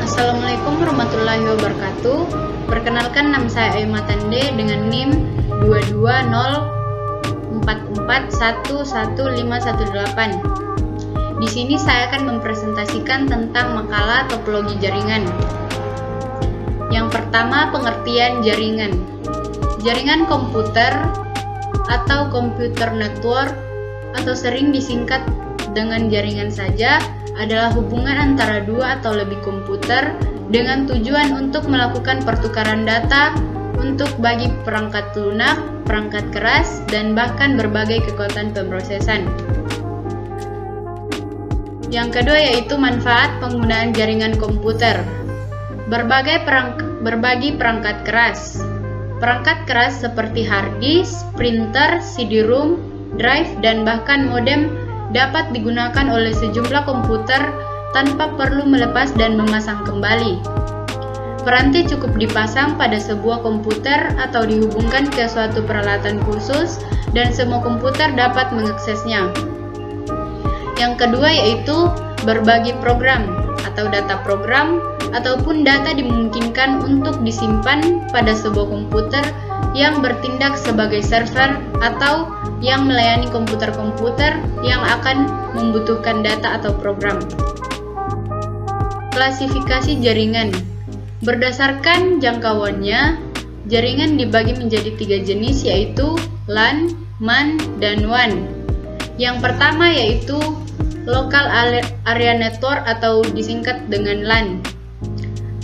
Assalamualaikum warahmatullahi wabarakatuh. Perkenalkan, nama saya Aima Tande dengan NIM 22044111518. Di sini saya akan mempresentasikan tentang makalah topologi jaringan. Yang pertama, pengertian jaringan. Jaringan komputer atau computer network atau sering disingkat dengan jaringan saja adalah hubungan antara dua atau lebih komputer dengan tujuan untuk melakukan pertukaran data untuk bagi perangkat lunak, perangkat keras, dan bahkan berbagai kekuatan pemrosesan. Yang kedua yaitu manfaat penggunaan jaringan komputer. Berbagi perangkat keras. Perangkat keras seperti hard disk, printer, CD-ROM, drive, dan bahkan modem dapat digunakan oleh sejumlah komputer tanpa perlu melepas dan memasang kembali. Peranti cukup dipasang pada sebuah komputer atau dihubungkan ke suatu peralatan khusus dan semua komputer dapat mengaksesnya. Yang kedua yaitu berbagi program atau data program ataupun data dimungkinkan untuk disimpan pada sebuah komputer yang bertindak sebagai server atau yang melayani komputer-komputer yang akan membutuhkan data atau program. Klasifikasi jaringan. Berdasarkan jangkauannya, jaringan dibagi menjadi 3 jenis yaitu LAN, MAN, dan WAN. Yang pertama yaitu Local Area Network atau disingkat dengan LAN.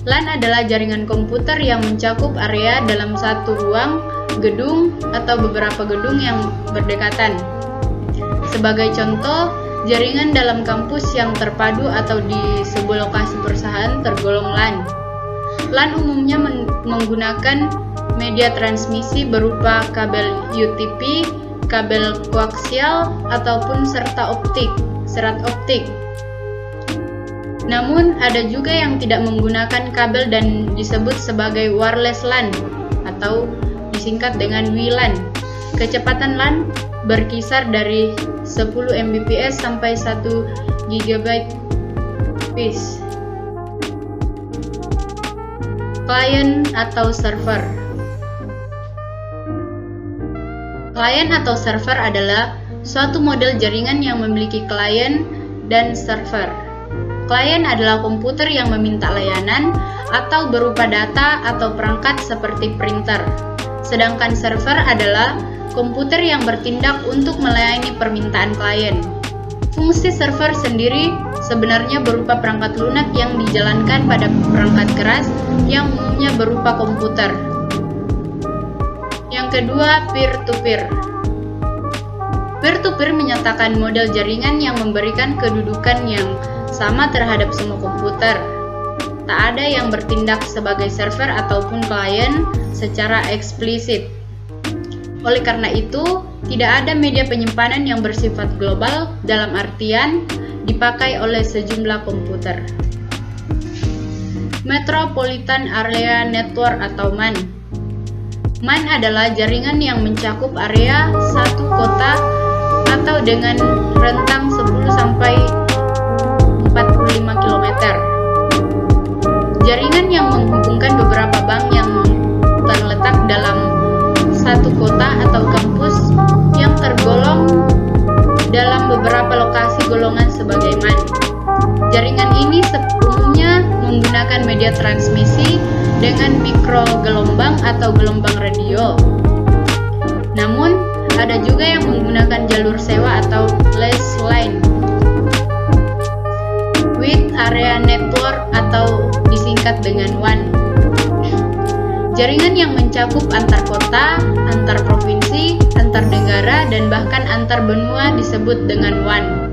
LAN adalah jaringan komputer yang mencakup area dalam satu ruang, gedung, atau beberapa gedung yang berdekatan. Sebagai contoh, jaringan dalam kampus yang terpadu atau di sebuah lokasi perusahaan tergolong LAN. LAN umumnya menggunakan media transmisi berupa kabel UTP, kabel koaksial, ataupun serat optik. Namun, ada juga yang tidak menggunakan kabel dan disebut sebagai wireless LAN atau disingkat dengan WLAN. Kecepatan LAN berkisar dari 10 Mbps sampai 1 Gbps. Klien atau server. Klien atau server adalah suatu model jaringan yang memiliki klien dan server. Klien adalah komputer yang meminta layanan atau berupa data atau perangkat seperti printer. Sedangkan server adalah komputer yang bertindak untuk melayani permintaan klien. Fungsi server sendiri sebenarnya berupa perangkat lunak yang dijalankan pada perangkat keras yang umumnya berupa komputer. Yang kedua, peer-to-peer. Peer-to-peer menyatakan model jaringan yang memberikan kedudukan yang sama terhadap semua komputer. Tak ada yang bertindak sebagai server ataupun klien secara eksplisit. Oleh karena itu, tidak ada media penyimpanan yang bersifat global dalam artian dipakai oleh sejumlah komputer. Metropolitan Area Network atau MAN. MAN adalah jaringan yang mencakup area satu kota atau dengan rentang 10 sampai 45 km. Jaringan yang menghubungkan beberapa bank yang terletak dalam satu kota atau kampus yang tergolong dalam beberapa lokasi golongan sebagai MAN. Jaringan ini umumnya menggunakan media transmisi dengan mikrogelombang atau gelombang radio. Namun, ada juga yang menggunakan jalur sewa atau leased line. Wide Area Network atau disingkat dengan WAN. Jaringan yang mencakup antar kota, antar provinsi, antar negara, dan bahkan antar benua disebut dengan WAN.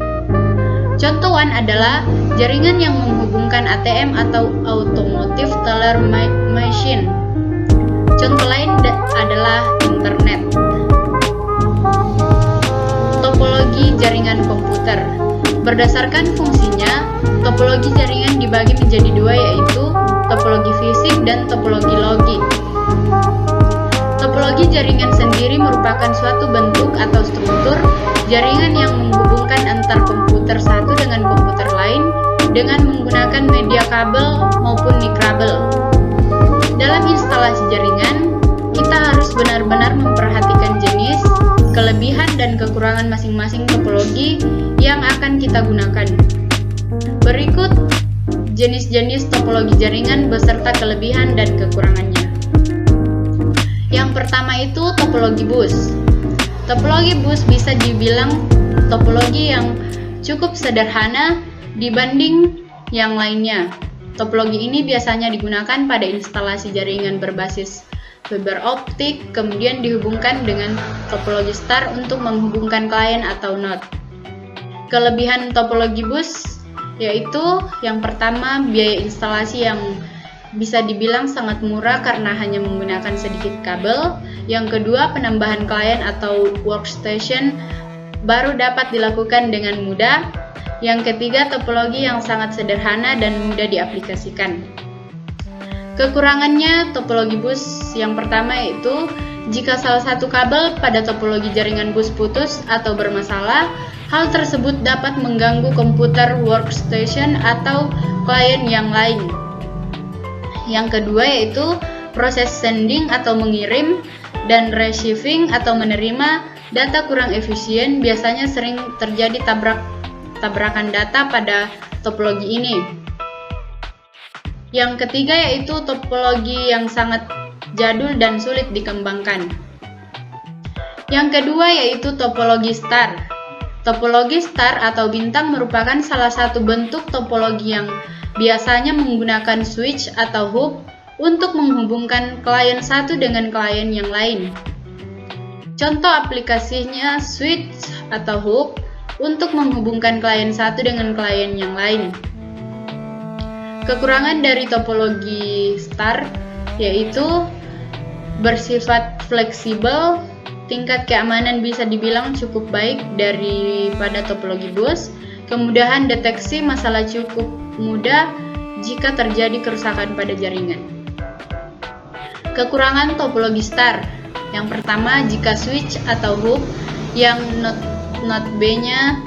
Contoh WAN adalah jaringan yang menghubungkan ATM atau Automotive Teller Machine. Contoh lain adalah internet. Topologi jaringan komputer. Berdasarkan fungsinya, topologi jaringan dibagi menjadi dua yaitu topologi fisik dan topologi logik. Topologi jaringan sendiri merupakan suatu bentuk atau struktur jaringan yang menghubungkan antar komputer satu dengan komputer lain dengan menggunakan media kabel maupun maupun mikrabel. Dalam instalasi jaringan, kita harus benar-benar memperhatikan jenis, kelebihan, dan kekurangan masing-masing topologi yang akan kita gunakan. Berikut jenis-jenis topologi jaringan beserta kelebihan dan kekurangannya. Yang pertama itu topologi bus. Topologi bus bisa dibilang topologi yang cukup sederhana dibanding yang lainnya. Topologi ini biasanya digunakan pada instalasi jaringan berbasis fiber optik, kemudian dihubungkan dengan topologi star untuk menghubungkan klien atau node. Kelebihan topologi bus yaitu yang pertama, biaya instalasi yang bisa dibilang sangat murah karena hanya menggunakan sedikit kabel. Yang kedua, penambahan klien atau workstation baru dapat dilakukan dengan mudah. Yang ketiga, topologi yang sangat sederhana dan mudah diaplikasikan. Kekurangannya topologi bus yang pertama yaitu jika salah satu kabel pada topologi jaringan bus putus atau bermasalah, hal tersebut dapat mengganggu komputer, workstation, atau klien yang lain. Yang kedua yaitu proses sending atau mengirim dan receiving atau menerima data kurang efisien, biasanya sering terjadi tabrakan data pada topologi ini. Yang ketiga yaitu topologi yang sangat jadul dan sulit dikembangkan. Yang kedua yaitu topologi star. Topologi star atau bintang merupakan salah satu bentuk topologi yang biasanya menggunakan switch atau hub untuk menghubungkan klien satu dengan klien yang lain. Contoh aplikasinya switch atau hub untuk menghubungkan klien satu dengan klien yang lain. Kekurangan dari topologi star yaitu bersifat fleksibel, tingkat keamanan bisa dibilang cukup baik daripada topologi bus, kemudahan deteksi masalah cukup mudah jika terjadi kerusakan pada jaringan. Kekurangan topologi star. Yang pertama, jika switch atau hub yang node B-nya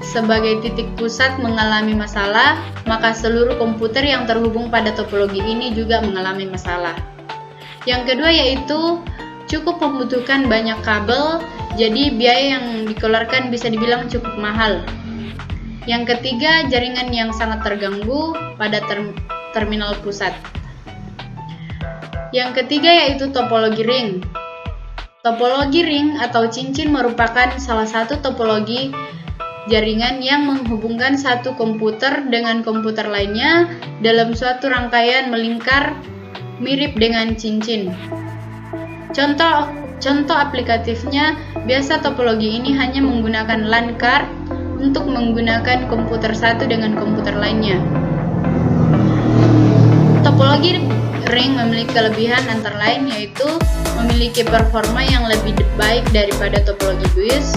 sebagai titik pusat mengalami masalah, maka seluruh komputer yang terhubung pada topologi ini juga mengalami masalah. Yang kedua yaitu cukup membutuhkan banyak kabel, jadi biaya yang dikeluarkan bisa dibilang cukup mahal. Yang ketiga, jaringan yang sangat terganggu pada terminal pusat. Yang ketiga yaitu topologi ring. Topologi ring atau cincin merupakan salah satu topologi jaringan yang menghubungkan satu komputer dengan komputer lainnya dalam suatu rangkaian melingkar mirip dengan cincin. Contoh aplikatifnya, biasa topologi ini hanya menggunakan LAN card untuk menggunakan komputer satu dengan komputer lainnya. Topologi ring memiliki kelebihan antara lain yaitu memiliki performa yang lebih baik daripada topologi bus,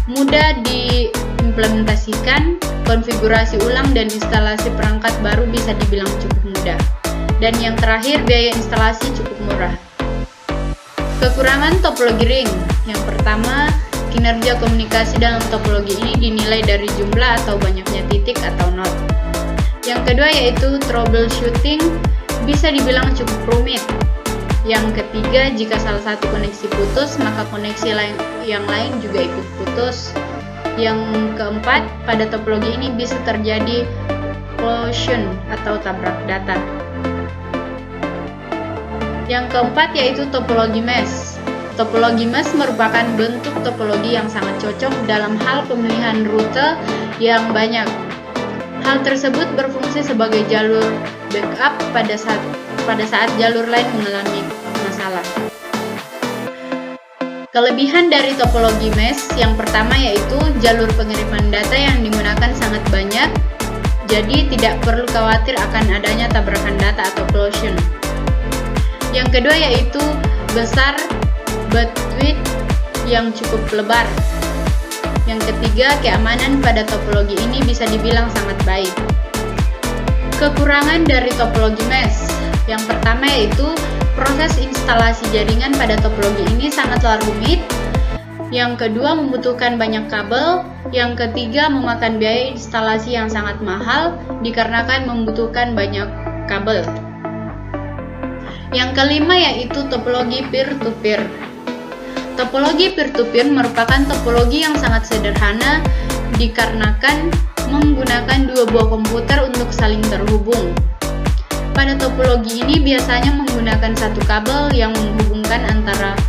mudah diimplementasikan, konfigurasi ulang dan instalasi perangkat baru bisa dibilang cukup mudah. Dan yang terakhir, biaya instalasi cukup murah. Kekurangan topologi ring. Yang pertama, kinerja komunikasi dalam topologi ini dinilai dari jumlah atau banyaknya titik atau node. Yang kedua yaitu troubleshooting, bisa dibilang cukup rumit. Yang ketiga, jika salah satu koneksi putus, maka koneksi yang lain juga ikut putus. Yang keempat, pada topologi ini bisa terjadi collision atau tabrak data. Yang keempat yaitu topologi mesh. Topologi mesh merupakan bentuk topologi yang sangat cocok dalam hal pemilihan rute yang banyak. Hal tersebut berfungsi sebagai jalur backup pada saat jalur lain mengalami masalah. Kelebihan dari topologi mesh yang pertama yaitu jalur pengiriman data yang digunakan sangat banyak, jadi tidak perlu khawatir akan adanya tabrakan data atau collision. Yang kedua yaitu besar bandwidth yang cukup lebar. Yang ketiga, keamanan pada topologi ini bisa dibilang sangat baik. Kekurangan dari topologi mesh. Yang pertama yaitu proses instalasi jaringan pada topologi ini sangatlah rumit. Yang kedua, membutuhkan banyak kabel. Yang ketiga, memakan biaya instalasi yang sangat mahal dikarenakan membutuhkan banyak kabel. Yang kelima yaitu topologi peer-to-peer. Topologi peer-to-peer merupakan topologi yang sangat sederhana dikarenakan menggunakan dua buah komputer untuk saling terhubung. Pada topologi ini biasanya menggunakan satu kabel yang menghubungkan antara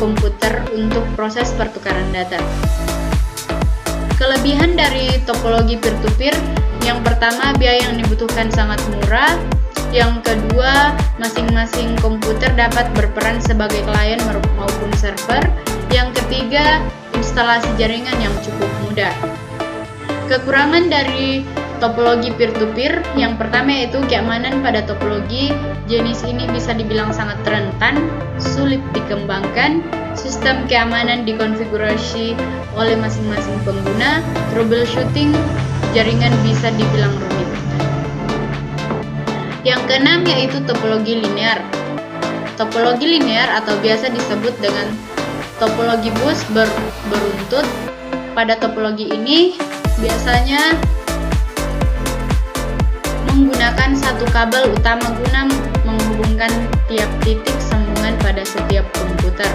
komputer untuk proses pertukaran data. Kelebihan dari topologi peer-to-peer, yang pertama biaya yang dibutuhkan sangat murah, yang kedua masing-masing komputer dapat berperan sebagai klien maupun server, yang ketiga instalasi jaringan yang cukup mudah. Kekurangan dari topologi peer-to-peer, yang pertama yaitu keamanan pada topologi jenis ini bisa dibilang sangat rentan, sulit dikembangkan, sistem keamanan dikonfigurasi oleh masing-masing pengguna, troubleshooting jaringan bisa dibilang rumit. Yang keenam yaitu topologi linear. Topologi linear atau biasa disebut dengan topologi bus beruntut. Pada topologi ini biasanya menggunakan satu kabel utama guna menghubungkan tiap titik sambungan pada setiap komputer.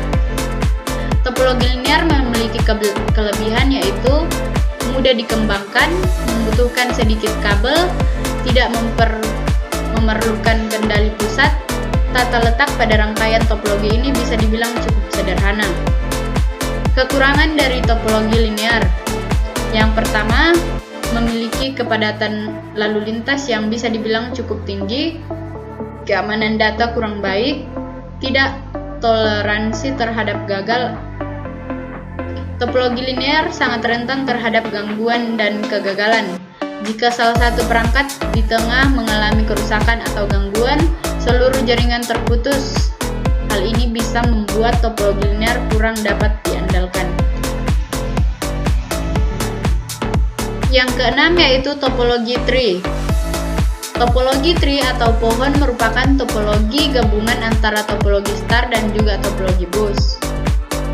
Topologi linear memiliki kelebihan yaitu mudah dikembangkan, membutuhkan sedikit kabel, tidak memerlukan kendali pusat. Tata letak pada rangkaian topologi ini bisa dibilang cukup sederhana. Kekurangan dari topologi linear, yang pertama, memiliki kepadatan lalu lintas yang bisa dibilang cukup tinggi, keamanan data kurang baik, tidak toleransi terhadap gagal. Topologi linear sangat rentan terhadap gangguan dan kegagalan. Jika salah satu perangkat di tengah mengalami kerusakan atau gangguan, seluruh jaringan terputus. Hal ini bisa membuat topologi linear kurang dapat diandalkan. Yang keenam yaitu topologi tree. Topologi tree atau pohon merupakan topologi gabungan antara topologi star dan juga topologi bus.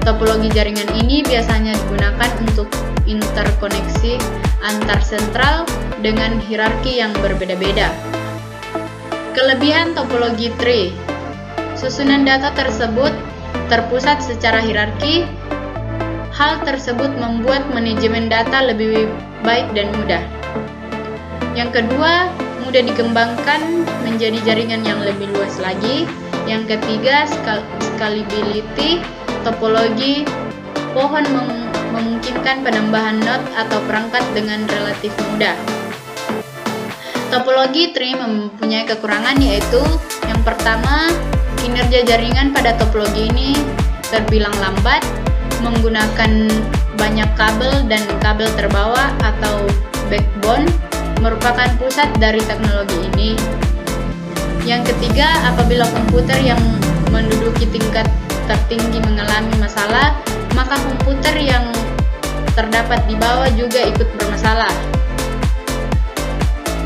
Topologi jaringan ini biasanya digunakan untuk interkoneksi antar sentral dengan hierarki yang berbeda-beda. Kelebihan topologi tree, susunan data tersebut terpusat secara hierarki. Hal tersebut membuat manajemen data lebih baik dan mudah. Yang kedua, mudah dikembangkan menjadi jaringan yang lebih luas lagi. Yang ketiga, scalability. Topologi pohon memungkinkan penambahan node atau perangkat dengan relatif mudah. Topologi tree mempunyai kekurangan yaitu yang pertama, kinerja jaringan pada topologi ini terbilang lambat, menggunakan banyak kabel dan kabel terbawah atau backbone merupakan pusat dari teknologi ini. Yang ketiga, apabila komputer yang menduduki tingkat tertinggi mengalami masalah, maka komputer yang terdapat di bawah juga ikut bermasalah.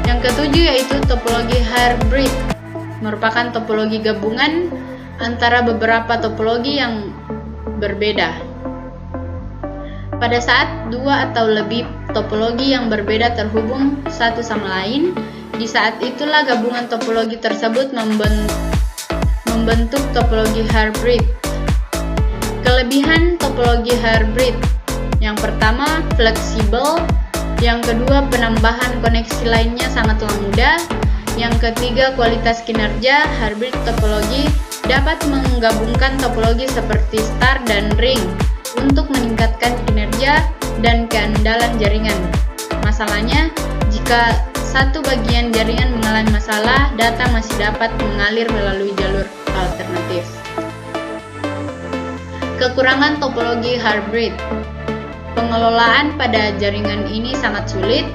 Yang ketujuh yaitu topologi hybrid, merupakan topologi gabungan antara beberapa topologi yang berbeda. Pada saat dua atau lebih topologi yang berbeda terhubung satu sama lain, di saat itulah gabungan topologi tersebut membentuk topologi hybrid. Kelebihan topologi hybrid, yang pertama fleksibel, yang kedua penambahan koneksi lainnya sangatlah mudah, yang ketiga kualitas kinerja. Hybrid topologi dapat menggabungkan topologi seperti star dan ring untuk meningkatkan kinerja dan keandalan jaringan. Masalahnya, jika satu bagian jaringan mengalami masalah, data masih dapat mengalir melalui jalur alternatif. Kekurangan topologi hybrid, pengelolaan pada jaringan ini sangat sulit.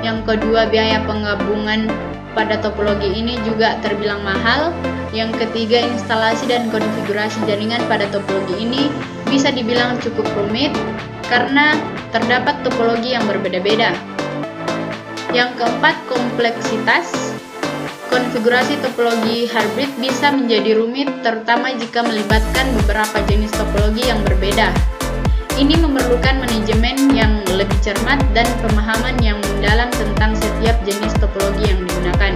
Yang kedua, biaya penggabungan pada topologi ini juga terbilang mahal. Yang ketiga, instalasi dan konfigurasi jaringan pada topologi ini bisa dibilang cukup rumit karena terdapat topologi yang berbeda-beda. Yang keempat, kompleksitas. Konfigurasi topologi hybrid bisa menjadi rumit terutama jika melibatkan beberapa jenis topologi yang berbeda. Ini memerlukan manajemen yang lebih cermat dan pemahaman yang mendalam tentang setiap jenis topologi yang digunakan.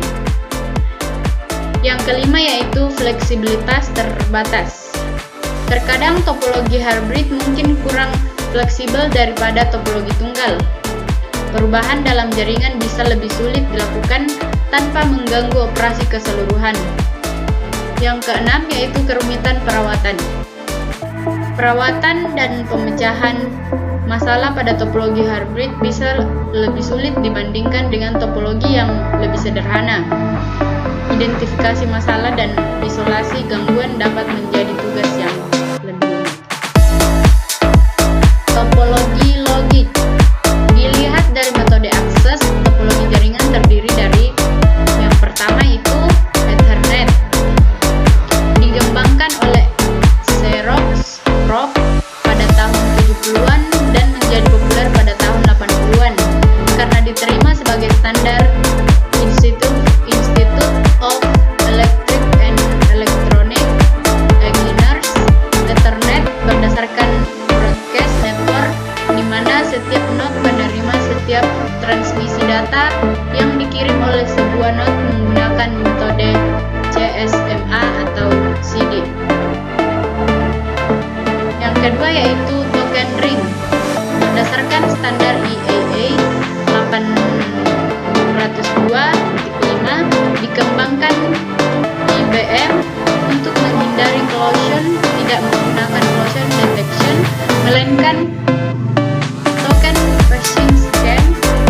Yang kelima yaitu fleksibilitas terbatas. Terkadang topologi hybrid mungkin kurang fleksibel daripada topologi tunggal. Perubahan dalam jaringan bisa lebih sulit dilakukan tanpa mengganggu operasi keseluruhan. Yang keenam yaitu kerumitan perawatan. Perawatan dan pemecahan masalah pada topologi hybrid bisa lebih sulit dibandingkan dengan topologi yang lebih sederhana. Identifikasi masalah dan isolasi gangguan dapat menjadi tugas yang lebih rumit. Topologi logik. Dilihat dari metode akses, topologi jaringan terdiri dari yang pertama itu Ethernet. Dikembangkan oleh Xerox PROG pada tahun 70-an dan menjadi populer pada tahun 80-an karena diterima sebagai standar Institute of Electric and Electronic Engineers. Ethernet berdasarkan broadcast network di mana setiap node menerima setiap transmisi data yang dikirim oleh sebuah node menggunakan metode CSMA atau CD. Yang kedua yaitu token ring. Berdasarkan standar IEEE 802.5 dikembangkan IBM untuk menghindari collision, tidak menggunakan collision detection, melainkan token phishing scam.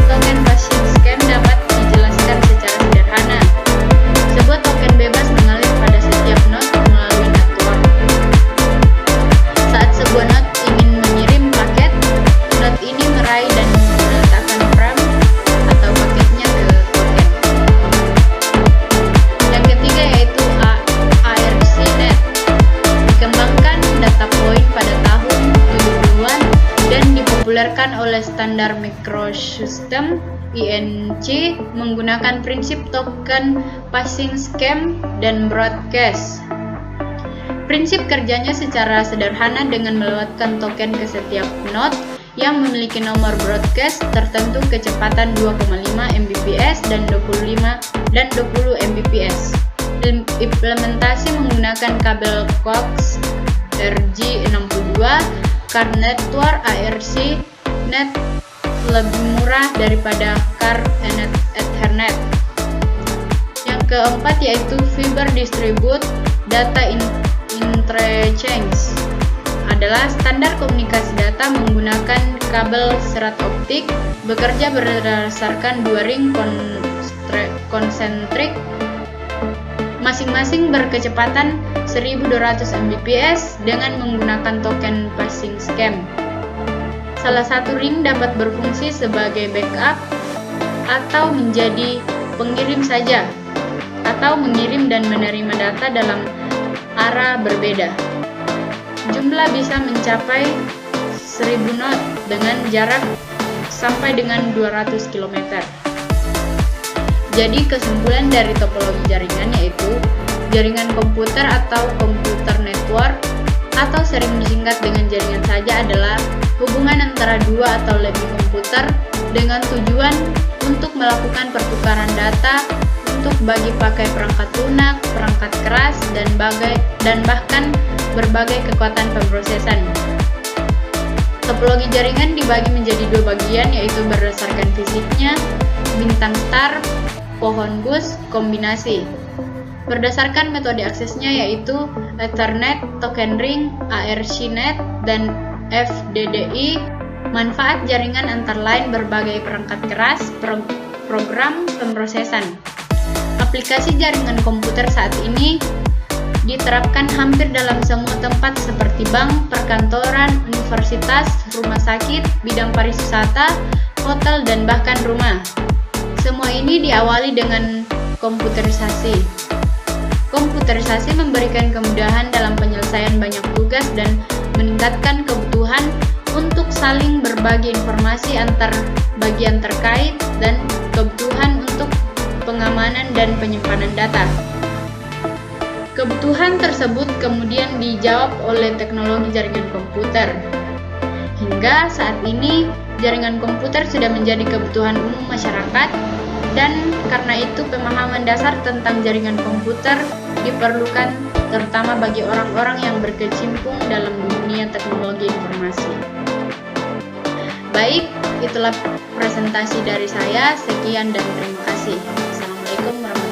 Token phishing scam dapat dijelaskan secara sederhana. Sebuah token bebas mengalir pada setiap node melalui network. Saat sebuah node ingin mengirim paket, node ini meraih dan meletakkan frame atau paketnya ke token. Yang ketiga yaitu ARC-net. Dikembangkan data point pada tahun 70-an dan dipopulerkan oleh standar microsystem INC menggunakan prinsip token phishing scam dan broadcast. Prinsip kerjanya secara sederhana dengan melewatkan token ke setiap node yang memiliki nomor broadcast tertentu kecepatan 2,5 Mbps dan 20 Mbps. Implementasi menggunakan kabel coax RJ62 karena network ARC-net lebih murah daripada Ethernet. Yang keempat yaitu Fiber Distributed Data Interchange adalah standar komunikasi data menggunakan kabel serat optik bekerja berdasarkan dua ring konsentrik masing-masing berkecepatan 1200 Mbps dengan menggunakan token phishing scam. Salah satu ring dapat berfungsi sebagai backup atau menjadi pengirim saja, atau mengirim dan menerima data dalam arah berbeda. Jumlah bisa mencapai 1000 node dengan jarak sampai dengan 200 km. Jadi kesimpulan dari topologi jaringan yaitu jaringan komputer atau computer network atau sering disingkat dengan jaringan saja adalah hubungan antara dua atau lebih komputer dengan tujuan untuk melakukan pertukaran data untuk bagi pakai perangkat lunak, perangkat keras, dan bahkan berbagai kekuatan pemrosesan. Topologi jaringan dibagi menjadi dua bagian yaitu berdasarkan fisiknya, bintang star, pohon Gus, kombinasi. Berdasarkan metode aksesnya yaitu Ethernet, token ring, ARC-net, dan FDDI. Manfaat jaringan antara lain berbagai perangkat keras, program pemrosesan. Aplikasi jaringan komputer saat ini diterapkan hampir dalam semua tempat seperti bank, perkantoran, universitas, rumah sakit, bidang pariwisata, hotel, dan bahkan rumah. Semua ini diawali dengan komputerisasi. Komputerisasi memberikan kemudahan dalam penyelesaian banyak tugas dan meningkatkan kebutuhan untuk saling berbagi informasi antar bagian terkait dan kebutuhan untuk pengamanan dan penyimpanan data. Kebutuhan tersebut kemudian dijawab oleh teknologi jaringan komputer. Hingga saat ini, jaringan komputer sudah menjadi kebutuhan umum masyarakat Dan karena itu pemahaman dasar tentang jaringan komputer diperlukan terutama bagi orang-orang yang berkecimpung dalam dunia teknologi informasi. Baik, itulah presentasi dari saya. Sekian dan terima kasih. Assalamualaikum warahmatullahi wabarakatuh.